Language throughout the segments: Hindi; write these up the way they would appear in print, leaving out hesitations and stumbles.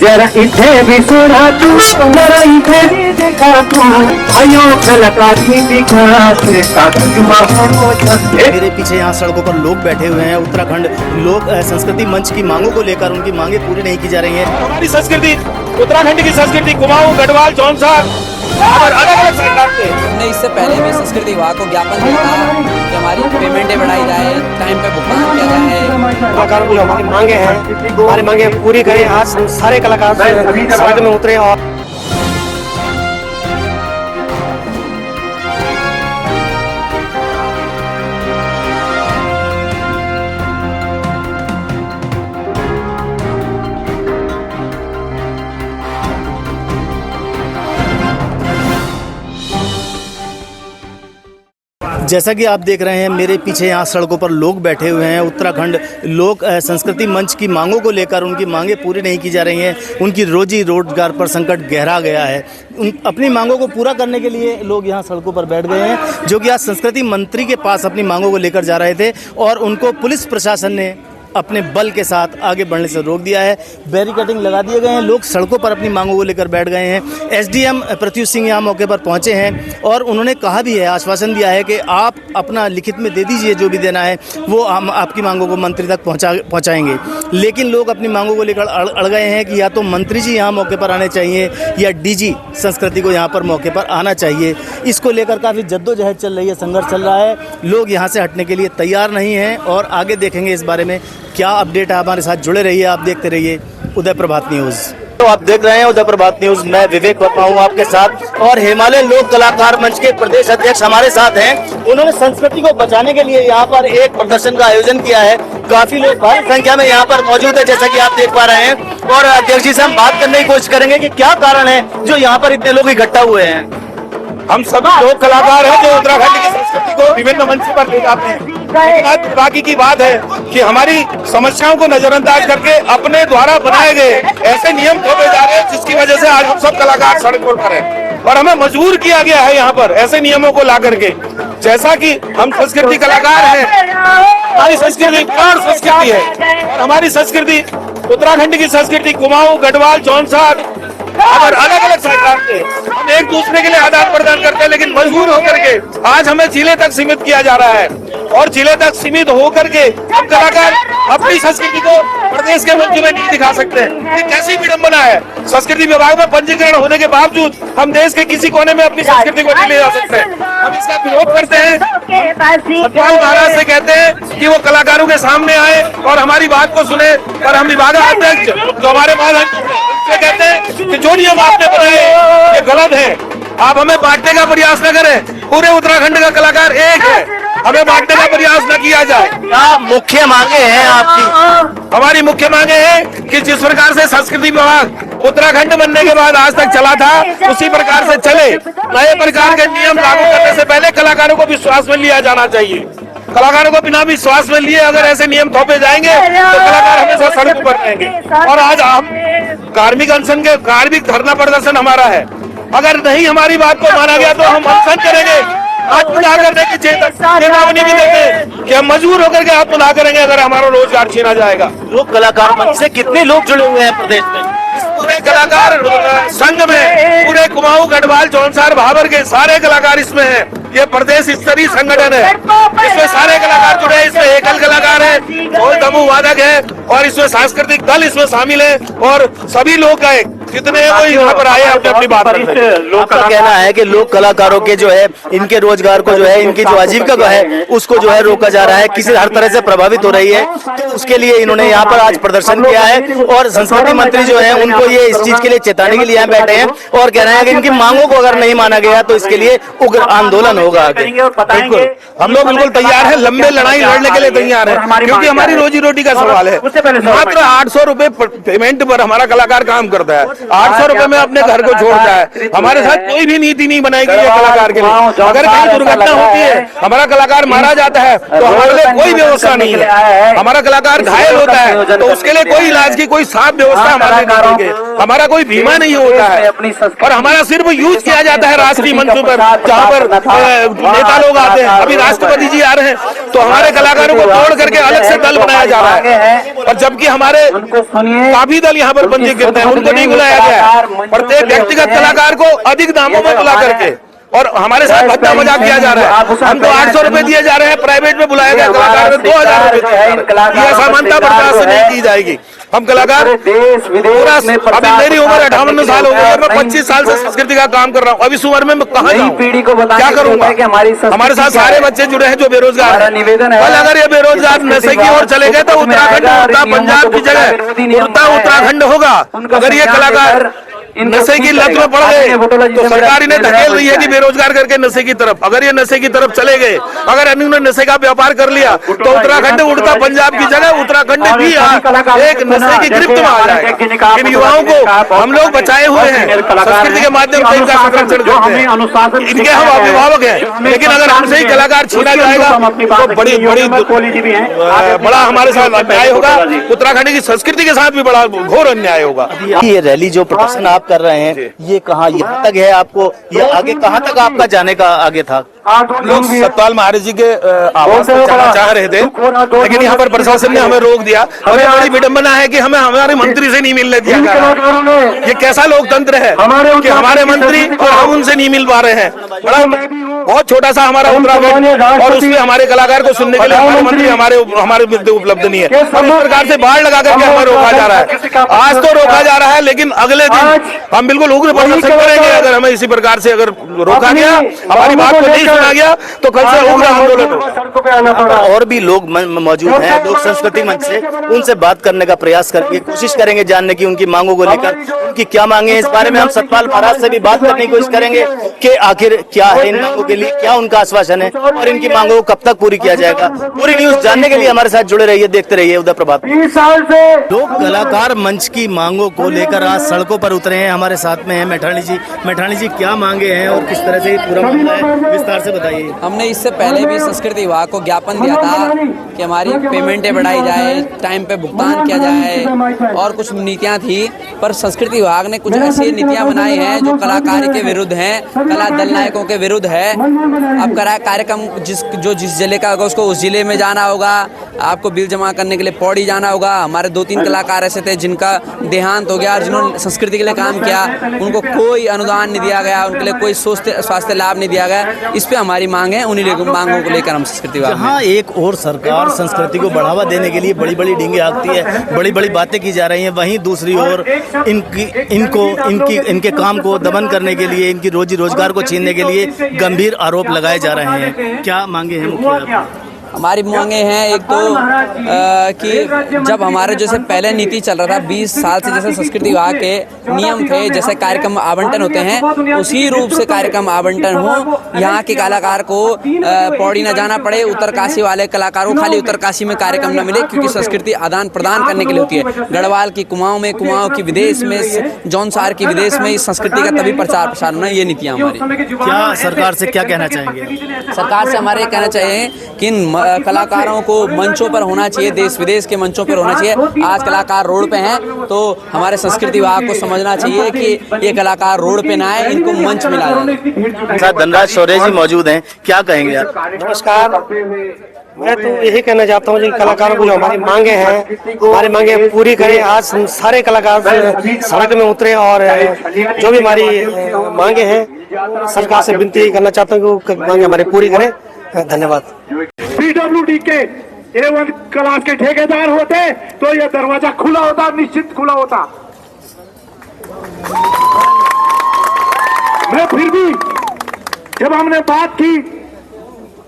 जरा इथे भी सुना तू, जरा इथे भी देखा तू, आयो कलाकार की विकास मेरे पीछे यहाँ सड़कों पर लोग बैठे हुए हैं। उत्तराखंड लोक संस्कृति मंच की मांगों को लेकर उनकी मांगे पूरी नहीं की जा रही हैं। हमारी संस्कृति, उत्तराखंड की संस्कृति, कुमाऊं, गढ़वाल, जौनसार और अलग अलग सरकार से हमने इससे पहले भी संस्कृति विभाग को ज्ञापन दिया था कि हमारी पेमेंटें बढ़ाई जाए, टाइम पे भुगतान किया जाए। कलाकारों की हमारी मांगे हैं, हमारी मांगे पूरी करें। आज सारे कलाकार सड़क में उतरे और जैसा कि आप देख रहे हैं मेरे पीछे यहाँ सड़कों पर लोग बैठे हुए हैं। उत्तराखंड लोक संस्कृति मंच की मांगों को लेकर उनकी मांगे पूरी नहीं की जा रही हैं। उनकी रोजी रोजगार पर संकट गहरा गया है। अपनी मांगों को पूरा करने के लिए लोग यहाँ सड़कों पर बैठ गए हैं, जो कि आज संस्कृति मंत्री के पास अपनी मांगों को लेकर जा रहे थे और उनको पुलिस प्रशासन ने अपने बल के साथ आगे बढ़ने से रोक दिया है। बैरिकेडिंग लगा दिए गए हैं। लोग सड़कों पर अपनी मांगों को लेकर बैठ गए हैं। एसडीएम प्रत्युष सिंह यहाँ मौके पर पहुंचे हैं और उन्होंने कहा भी है, आश्वासन दिया है कि आप अपना लिखित में दे दीजिए, जो भी देना है वो हम आपकी मांगों को मंत्री तक पहुंचाएंगे। लेकिन लोग अपनी मांगों को लेकर अड़ गए हैं कि या तो मंत्री जी यहाँ मौके पर आने चाहिए या डीजी संस्कृति को यहाँ पर मौके पर आना चाहिए। इसको लेकर काफ़ी जद्दोजहद चल रही है, संघर्ष चल रहा है। लोग यहाँ से हटने के लिए तैयार नहीं हैं और आगे देखेंगे इस बारे में क्या अपडेट है। हमारे साथ जुड़े रहिए, आप देखते रहिए उदय प्रभात न्यूज़। तो आप देख रहे हैं उदय प्रभात न्यूज़। मैं विवेक वर्मा हूँ आपके साथ और हिमालय लोक कलाकार मंच के प्रदेश अध्यक्ष हमारे साथ हैं। उन्होंने संस्कृति को बचाने के लिए यहाँ पर एक प्रदर्शन का आयोजन किया है। काफी लोग भारी संख्या में यहाँ पर मौजूद है, जैसा कि आप देख पा रहे हैं। और अध्यक्ष जी से हम बात करने की कोशिश करेंगे कि क्या कारण है जो यहाँ पर इतने लोग इकट्ठा हुए हैं। हम सभी लोग कलाकार हैं जो उत्तराखंड की संस्कृति को विभिन्न मंच पर ले जाते हैं। लेकिन बाकी की बात है कि हमारी समस्याओं को नजरअंदाज करके अपने द्वारा बनाए गए ऐसे नियम थोपे जा रहे हैं, जिसकी वजह से आज हम सब कलाकार सड़कों पर हैं और हमें मजबूर किया गया है यहाँ पर ऐसे नियमों को ला करके। जैसा कि हम संस्कृति कलाकार हैं, हमारी संस्कृति प्राण संस्कृति है और हमारी संस्कृति, उत्तराखंड की संस्कृति, कुमाऊं, गढ़वाल, जौनसार और अलग अलग सरकार से हम एक दूसरे के लिए आदान प्रदान करते हैं। लेकिन मजबूर होकर के आज हमें जिले तक सीमित किया जा रहा है और जिले तक सीमित होकर के हम कलाकार अपनी संस्कृति को प्रदेश के मंच में नहीं दिखा सकते हैं। ये कैसी विडंबना है। संस्कृति विभाग में पंजीकरण होने के बावजूद हम देश के किसी कोने में अपनी संस्कृति को नहीं ले जा सकते। हम इसका विरोध करते हैं। सत्यपाल महाराज से कहते हैं कि वो कलाकारों के सामने आए और हमारी बात को सुने। और हम विभागाध्यक्ष जो हमारे पास कहते हैं कि जो नियम आपने बनाए ये गलत है, आप हमें बांटने का प्रयास न करें। पूरे उत्तराखंड का कलाकार एक है, हमें बांटने का प्रयास न किया जाए। क्या मुख्य मांगे हैं आपकी? हमारी मुख्य मांगे हैं कि जिस प्रकार से संस्कृति विभाग उत्तराखंड बनने के बाद आज तक चला था, उसी प्रकार से चले। नए प्रकार के नियम लागू करने से पहले कलाकारों को विश्वास में लिया जाना चाहिए। कलाकारों को बिना विश्वास में लिए अगर ऐसे नियम थोपे जाएंगे तो कलाकार हमेशा सड़कों पर रहेंगे। और आज हम कार्मिक अनशन के कार्मिक धरना प्रदर्शन हमारा है। अगर नहीं हमारी बात को माना गया तो हम अनशन करेंगे। आत्मदाह करने की चेतावनी भी देते हैं कि हम मजबूर होकर के आत्मदाह करेंगे अगर हमारा रोजगार छीना जाएगा। लोक कलाकार मंच से कितने लोग जुड़े हुए हैं प्रदेश में? पूरे कलाकार संघ में पूरे कुमाऊं, गढ़वाल, जौनसार, भाबर के सारे कलाकार इसमें हैं। ये प्रदेश स्तरीय संगठन है, इसमें सारे कलाकार जुड़े हैं। इसमें एकल कलाकार है, ढोल दमू वादक है और इसमें सांस्कृतिक दल इसमें शामिल है और सभी लोग गायक जितने वो यहाँ पर आए अपनी अपनी बात करते हैं। लोग का कहना है कि लोक कलाकारों के जो है इनके रोजगार को जो है इनकी जो आजीविका है उसको जो है रोका जा रहा है, किसी हर तरह से प्रभावित हो रही है। तो उसके लिए इन्होंने यहाँ पर आज प्रदर्शन किया है और संस्कृति मंत्री जो है उनको ये इस चीज के लिए चेताने के लिए यहाँ बैठे हैं और कह रहे हैं कि इनकी मांगों को अगर नहीं माना गया तो इसके लिए उग्र आंदोलन होगा। बिल्कुल हम लोग बिल्कुल तैयार हैं, लंबे लड़ाई लड़ने के लिए तैयार हैं, क्योंकि हमारी रोजी रोटी का सवाल है। मात्र 800 रुपए पेमेंट पर हमारा कलाकार काम करता है। 800 रुपए में अपने घर को छोड़ता है। हमारे साथ कोई भी नीति नहीं बनाई गई है कलाकार के लिए। अगर कहीं दुर्घटना होती है, हमारा कलाकार मारा जाता है तो हमारे लिए कोई व्यवस्था नहीं है। हमारा कलाकार घायल होता है तो उसके लिए कोई इलाज की कोई साफ व्यवस्था हमारे नहीं देंगे। हमारा कोई बीमा नहीं होता है और हमारा सिर्फ यूज किया जाता है राष्ट्रीय मंचों पर, जहाँ पर नेता लोग आते हैं। अभी राष्ट्रपति जी आ रहे हैं तो हमारे कलाकारों को तोड़ करके अलग से दल बनाया जा रहा है। और जबकि हमारे काफी दल यहाँ पर पंजीकृत हैं, उनको नहीं बुलाया गया है। प्रत्येक व्यक्तिगत कलाकार को अधिक दामों में बुला करके और हमारे साथ भद्दा मजाक किया जा रहा है। हमको 800 रुपए दिए जा रहे हैं, प्राइवेट में बुलाया गया कलाकार में 2000 रुपए दिए जा रहे हैं। यह असमानता बर्दाश्त नहीं की जाएगी। हम कलाकार पूरा, अभी मेरी उम्र 58 साल हो गई है, मैं 25 साल से संस्कृति का काम कर रहा हूँ। अभी इस उम्र में मैं कहाँ जाऊँ, क्या करूँगा? हमारे साथ सारे बच्चे जुड़े हैं जो बेरोजगार हैं। कल अगर ये बेरोजगार नशे की ओर चले गए तो उत्तराखंड उड़ता पंजाब की जगह उड़ता उत्तराखंड होगा। अगर ये कलाकार नशे की लत में पड़ गए तो सरकार इन्हें धकेल रही है कि बेरोजगार करके नशे की तरफ। अगर ये नशे की तरफ चले गए, अगर इन्होंने नशे का व्यापार कर लिया तो उत्तराखंड उड़ता पंजाब की जगह उत्तराखंड भी एक नशे की गिरफ्त में आ जाएगा। इन युवाओं को हम लोग बचाए हुए हैं, संस्कृति के माध्यम से इनका संरक्षण करते हैं, इनके हम अभिभावक हैं। लेकिन अगर हमसे ही कलाकार छीना जाएगा तो बड़ा हमारे साथ अन्याय होगा, उत्तराखंड की संस्कृति के साथ भी बड़ा घोर अन्याय होगा। ये रैली जो प्रदर्शन आप कर रहे हैं, ये कहाँ यहाँ तक है? आपको ये आगे कहाँ तक आपका जाने का आगे था? लोग सतपाल महाराज जी के आवास पर जाना चाह रहे थे, लेकिन यहाँ पर प्रशासन ने हमें रोक दिया। हमें बड़ी विडंबना है कि हमें हमारे मंत्री से नहीं मिलने दिया जा रहा। ये कैसा लोकतंत्र है कि हमारे मंत्री और हम उनसे नहीं मिल पा रहे हैं। बड़ा बहुत छोटा सा हमारा उत्तराखंड और उसमें हमारे कलाकार को सुनने के लिए हमारे मंत्री हमारे मुद्दे उपलब्ध नहीं है। हम इस प्रकार से बाढ़ लगा करके हमें रोका जा रहा है। आज तो रोका जा रहा है, लेकिन अगले दिन हम बिल्कुल उग्र प्रदर्शन करेंगे। अगर हमें इसी प्रकार से अगर रोका गया, हमारी बात को नहीं सुना गया, तो कल से उग्र आंदोलन होगा। और भी लोग मौजूद हैं लोक संस्कृति मंच से, उनसे बात करने का प्रयास करेंगे, कोशिश करेंगे जानने की उनकी मांगों को लेकर, उनकी क्या मांगे हैं। इस बारे में हम सतपाल महाराज से भी बात करने की कोशिश करेंगे कि आखिर क्या है इन मांगों के लिए, क्या उनका आश्वासन है और इनकी मांगों को कब तक पूरी किया जाएगा। पूरी न्यूज जानने के लिए हमारे साथ जुड़े रहिए, देखते रहिए उदय प्रभात। लोक कलाकार मंच की मांगों को लेकर आज सड़कों पर उतरे हैं। हमारे साथ में है मैठाणी जी। मैठाणी जी, क्या मांगे हैं और किस तरह से पूरा मामला है, विस्तार से बताइए। हमने इससे पहले भी संस्कृति विभाग को ज्ञापन दिया था कि हमारी पेमेंटें बढ़ाई जाए, टाइम पे भुगतान किया जाए और कुछ नीतियां थी, पर संस्कृति विभाग ने कुछ ऐसी नीतियां बनाई हैं जो कलाकारी के विरुद्ध हैं, कला दल नायकों के विरुद्ध है। अब कार्यक्रम जिस जिले का होगा उसको उस जिले में जाना होगा, आपको बिल जमा करने के लिए पौड़ी जाना होगा। हमारे 2-3 कलाकार ऐसे थे जिनका देहांत हो गया, जिन्होंने संस्कृति के लिए काम किया, उनको कोई अनुदान नहीं दिया गया, उनके लिए कोई स्वास्थ्य लाभ नहीं दिया गया। इस पे हमारी मांग है, उन्हीं मांगों को लेकर हम संस्कृति विभाग। जहाँ एक और सरकार संस्कृति को बढ़ावा देने के लिए बड़ी बड़ी डींगे हाँकती है, बड़ी बड़ी बातें की जा रही हैं, वहीं दूसरी ओर इनके काम को दमन करने के लिए, इनकी रोजी रोजगार को छीनने के लिए गंभीर आरोप लगाए जा रहे हैं। क्या मांगे हैं मुख्य? हमारी मांगे हैं एक तो कि जब हमारे जैसे पहले नीति चल रहा था 20 साल से, जैसे संस्कृति विभाग के नियम थे, जैसे कार्यक्रम आवंटन होते हैं उसी रूप से कार्यक्रम आवंटन हो। यहाँ के कलाकार को पौड़ी न जाना पड़े, उत्तरकाशी वाले कलाकारों को खाली उत्तरकाशी में कार्यक्रम न मिले, क्योंकि संस्कृति आदान प्रदान करने के लिए होती है। गढ़वाल की कुमाऊं में, कुमाऊं की विदेश में, जौनसार की विदेश में इस संस्कृति का तभी प्रचार प्रसार होना। ये नीतियाँ हमारी। क्या सरकार से क्या कहना चाहेंगे? सरकार से हमारे कहना चाहिए कि कलाकारों को मंचों पर होना चाहिए, देश विदेश के मंचों पर होना चाहिए। आज कलाकार रोड पे हैं तो हमारे संस्कृति विभाग को समझना चाहिए कि ये कलाकार रोड पे ना आए, इनको मंच मिला जाए। धनराज शौर्य जी मौजूद हैं, क्या कहेंगे आप? नमस्कार, मैं तो यही कहना चाहता हूँ कि कलाकारों को जो हमारी मांगे हैं, हमारी मांगे पूरी करें। आज हम सारे कलाकार सड़क में उतरे और जो भी हमारी मांगे हैं सरकार से विनती करना चाहता हूँ कि मांगे हमारी पूरी करें। धन्यवाद। PWD के A1 क्लास के ठेकेदार होते तो ये दरवाजा खुला होता, निश्चित खुला होता। मैं फिर भी जब हमने बात की,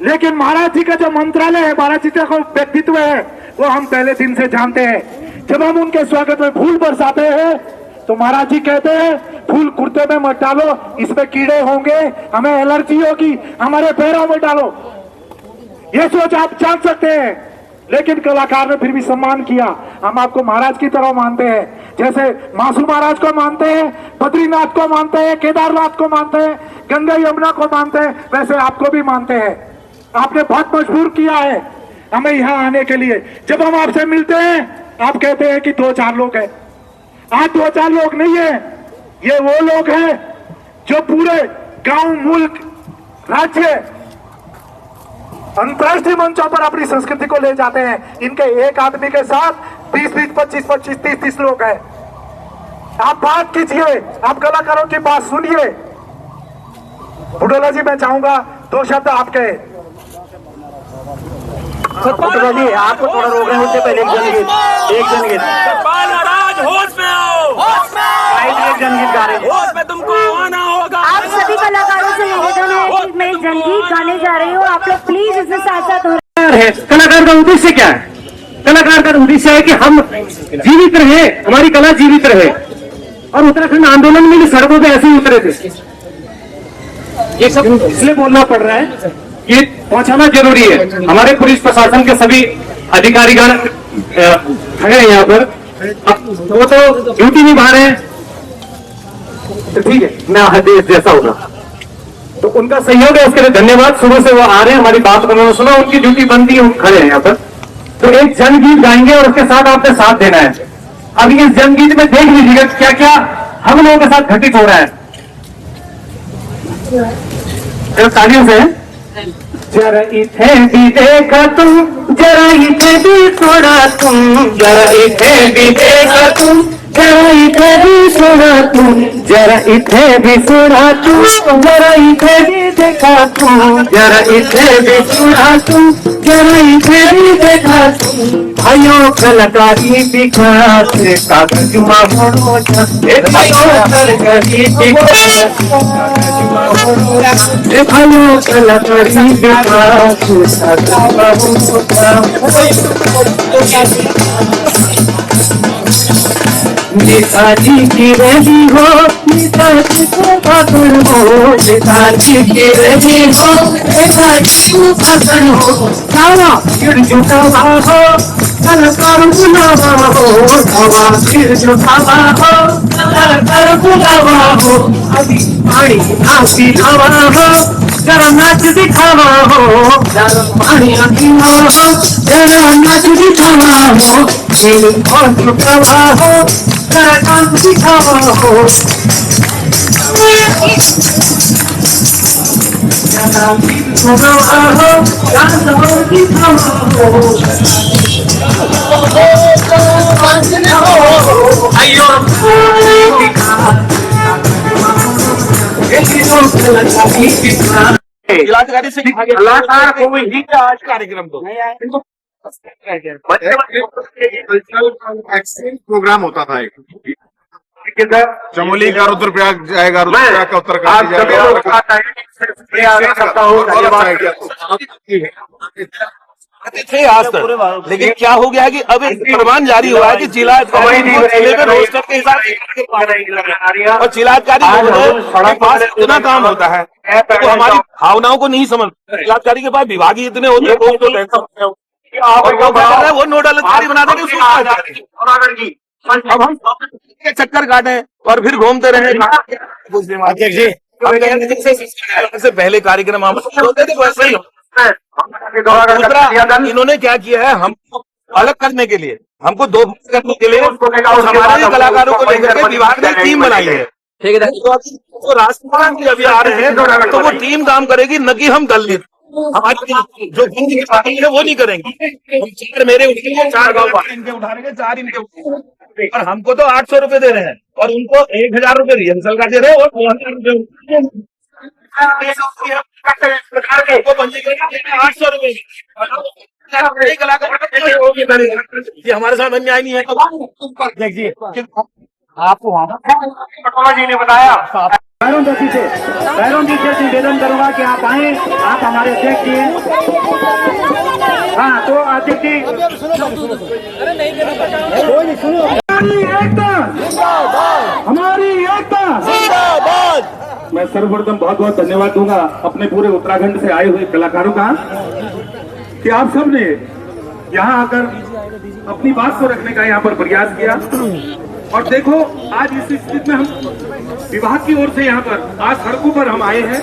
लेकिन महाराज जी का जो मंत्रालय है, महाराज जी का व्यक्तित्व है, वो हम पहले दिन से जानते हैं। जब हम उनके स्वागत में फूल बरसाते हैं तो महाराज जी कहते हैं फूल कुर्ते में मत डालो, इसमें कीड़े होंगे, हमें एलर्जी होगी, हमारे पैरों में डालो। ये सोच आप जान सकते हैं, लेकिन कलाकार ने फिर भी सम्मान किया। हम आपको महाराज की तरह मानते हैं, जैसे मासू महाराज को मानते हैं, बद्रीनाथ को मानते हैं, केदारनाथ को मानते हैं, गंगा यमुना को मानते हैं, वैसे आपको भी मानते हैं। आपने बहुत मजबूर किया है हमें यहाँ आने के लिए। जब हम आपसे मिलते हैं आप कहते हैं कि 2-4 लोग हैं। आज 2-4 लोग नहीं है, ये वो लोग हैं जो पूरे गांव, मुल्क, राज्य अंतर्राष्ट्रीय मंचों पर अपनी संस्कृति को ले जाते हैं। इनके एक आदमी के साथ 20-20, 25-25, 30-30 लोग हैं। आप बात कीजिए, आप कलाकारों की बात सुनिए। बुडोला जी, मैं चाहूंगा 2 शब्द आपके। बुडोला जी, आपको थोड़ा रोक रहे हैं, उससे पहले एक जनगीत होश में आओ, एक जनगीत गा रहे हैं। होश में तुमको आना होगा। आप सभी कलाकारों से निवेदन है कि मैं एक जनगीत गाने जा रही हूँ, आप लोग प्लीज इसके साथ साथ हो। कलाकार का उद्देश्य क्या है? कलाकार का उद्देश्य है कि हम जीवित रहे, हमारी कला जीवित रहे। और उत्तराखंड आंदोलन में भी सड़कों पे ऐसे ही उतरे थे। ये सब इसलिए बोलना पड़ रहा है, ये पहुंचाना जरूरी है। हमारे पुलिस प्रशासन के सभी अधिकारीगण खड़े हैं यहाँ पर, वो तो ड्यूटी निभा रहे हैं, तो ठीक है, मैं आदेश जैसा होगा तो उनका सहयोग है, उसके लिए धन्यवाद। सुबह से वो आ रहे हैं, हमारी बात उन्होंने सुना, उनकी ड्यूटी बनती है, खड़े हैं यहाँ पर। तो एक जनगीत गाएंगे और उसके साथ आपने साथ देना है। अब इस जनगीत में देख लीजिएगा क्या क्या हम लोगों के साथ घटित हो रहा है। तालियों से जरा इथे भी देखा तुम, जरा इथे भी थोड़ा तुम, जरा इथे भी देखा तुम, जरा इथे भी सुना तुम, जरा इथे भी सुना तुम, जरा इथे भी देखा तुम, जरा इथे भी सुना तुम, जरा इथे भी देखा तुम। भाइयों कलाकारी विकास कागज माहौलो भाइयों कलाकारी विकास, भाइयों कलाकारी विकास नेताजी की रही हो, नेताजी को पकड़ हो, नेताजी की रही हो, नेताजी को पकड़ हो। सारा सिर झुकावा हो, कलाकार बुलावा हो, सारा सिर झुकावा हो, कलाकार बुलावा हो। अभी पानी ना पिलावा हो, जरा नाच दिखावा हो, जरा पानी ना पीवा हो, जरा नाच दिखावा हो। खेल और झुकावा हो, जरा डांस दिखावा हो, जरा दिखावा हो, डांस और दिखावा हो। आइयो जिलाधिकारी से कलाकार को ही आज कार्यक्रम को प्रोग्राम होता था चमोली का रुद्रप्रयाग जाएगा, रुद्रप्रयाग का उत्तराखंड थे आज तक। लेकिन क्या हो गया है कि अब एक फरमान जारी हुआ है कि जिलाधिकारी जिले में रोस्टर के हिसाब से, और जिलाधिकारी के पास इतना काम होता है तो हमारी भावनाओं को नहीं समझ। जिलाधिकारी के पास विभाग ही इतने होते हैं, वो नोडल अधिकारी बना देंगे उसको। अब हम चक्कर काटे और फिर घूमते रहे। अध्यक्ष जी, से पहले कार्यक्रम हम होते थे वैसे ही। दूसरा, इन्होंने क्या किया है, हम अलग करने के लिए, हमको दो करने के लिए हमारे कलाकारों को लेकर के विभाग ने टीम बनाई है। ठीक है, तो राष्ट्रपति अभी आ रहे हैं तो वो टीम काम करेगी, न कि हम दल लेते। हमारी जो बंदी की पार्टी है वो नहीं करेंगे। हम चार मेरे उठेंगे, 4 गाँव इनके उठाएंगे, 4 इनके उठाएंगे। और हमको तो 800 रुपए दे रहे हैं और उनको 1000 रुपए रिहर्सल का दे रहे हैं और 2000 रुपए 800 रुपए। ये हमारे साथ अन्याय नहीं है। आपको पटोला जी ने बताया। बैरों जी से निवेदन करूंगा कि आप आए, आप हमारे अध्यक्ष जी हैं। हाँ, तो अध्यक्ष जी हमारी एकता जिंदाबाद। मैं सर्वप्रथम बहुत बहुत धन्यवाद दूंगा अपने पूरे उत्तराखंड से आए हुए कलाकारों का कि आप सब ने यहाँ आकर अपनी बात को रखने का यहाँ पर प्रयास किया। और देखो, आज इस स्थिति में हम विभाग की ओर से यहाँ पर आज सड़कों पर हम आए हैं